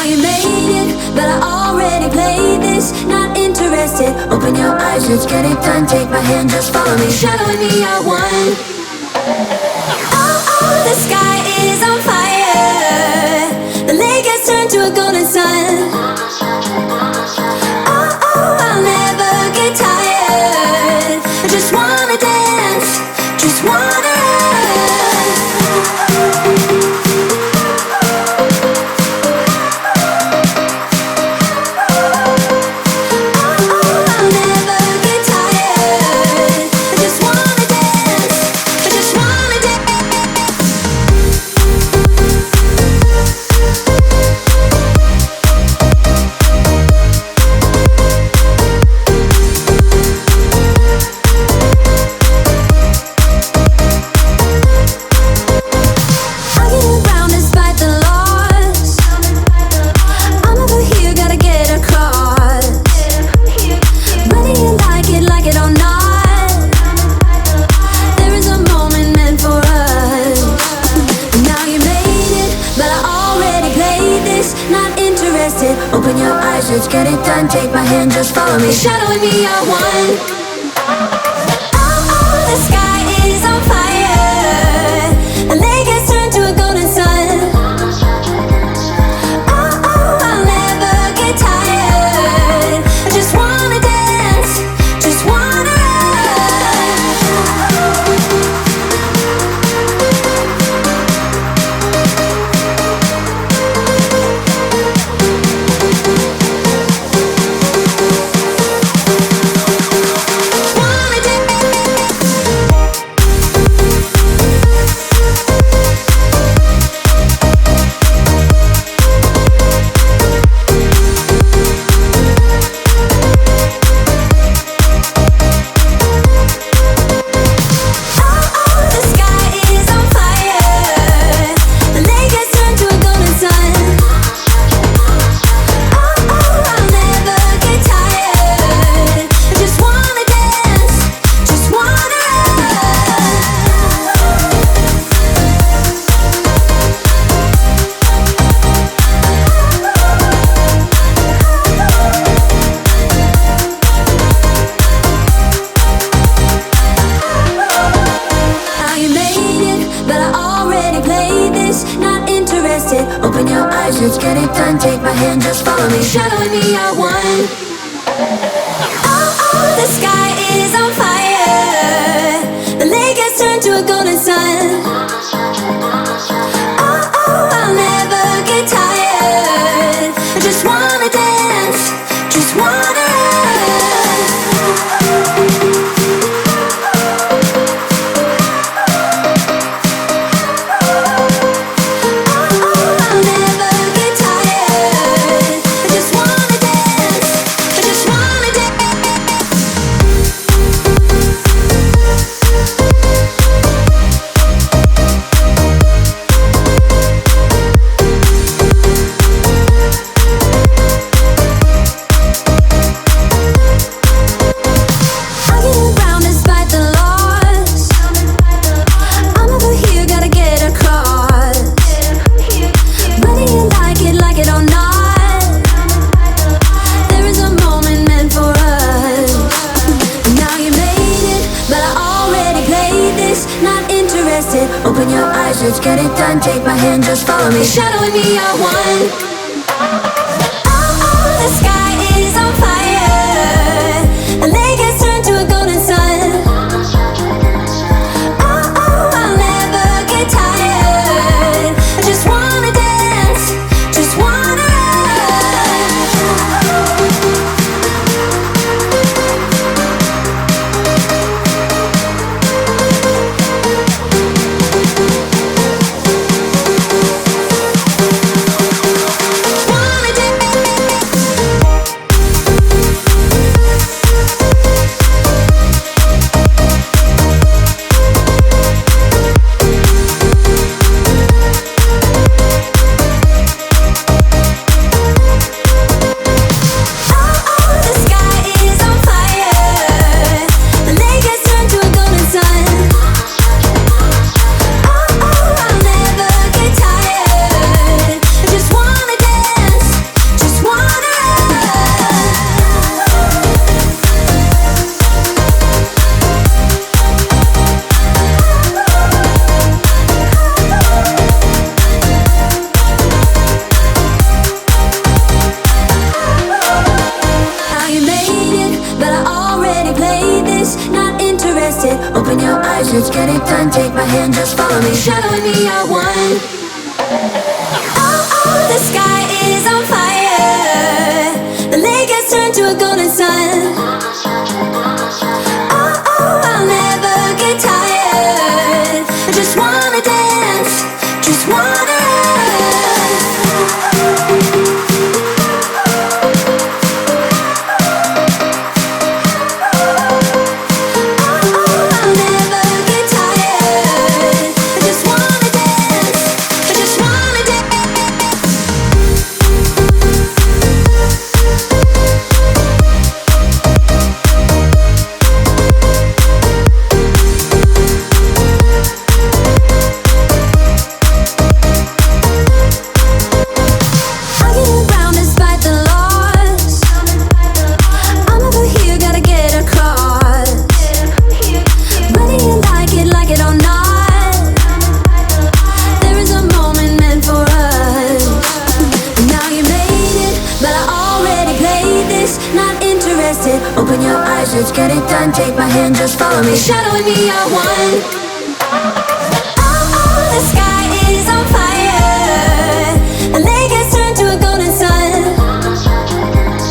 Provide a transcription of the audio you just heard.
you made it, but I already played this. Not interested. Open your eyes, let's get it done. Take my hand, just follow me. Shadowing me, I won. Oh, oh, the sky is on fire. The lake has turned to a golden sun. Oh, oh, I'll never get tired. I just wanna dance, just wanna let's get it done, take my hand, just follow me. Shadowing me, I won. Oh, oh, the sky is on fire. The lake has turned to a golden sun. Oh, oh, I'll never get tired. I just wanna dance, just wanna let's get it done, take my hand, just follow me. Shadowing me, I won. Oh, oh, the sky is on fire. The lake has turned to a golden sun. Oh, oh, I'll never get tired. I just wanna dance, just wanna open your eyes, let's get it done. Take my hand, just follow me. Shadowing me, I won. Oh, oh, the sky is on fire. The lake has turned to a golden sun. Oh, oh, I'll never get tired. I just wanna dance, just wanna hand, just follow me. Shadowing me, I won. Oh, oh, the sky is on fire. The lake has turned to a golden sun. Oh, oh, I'll never get tired. I just wanna dance, just wanna open your eyes, let's get it done. Take my hand, just follow me. Shadowing me, I won. Oh, oh, the sky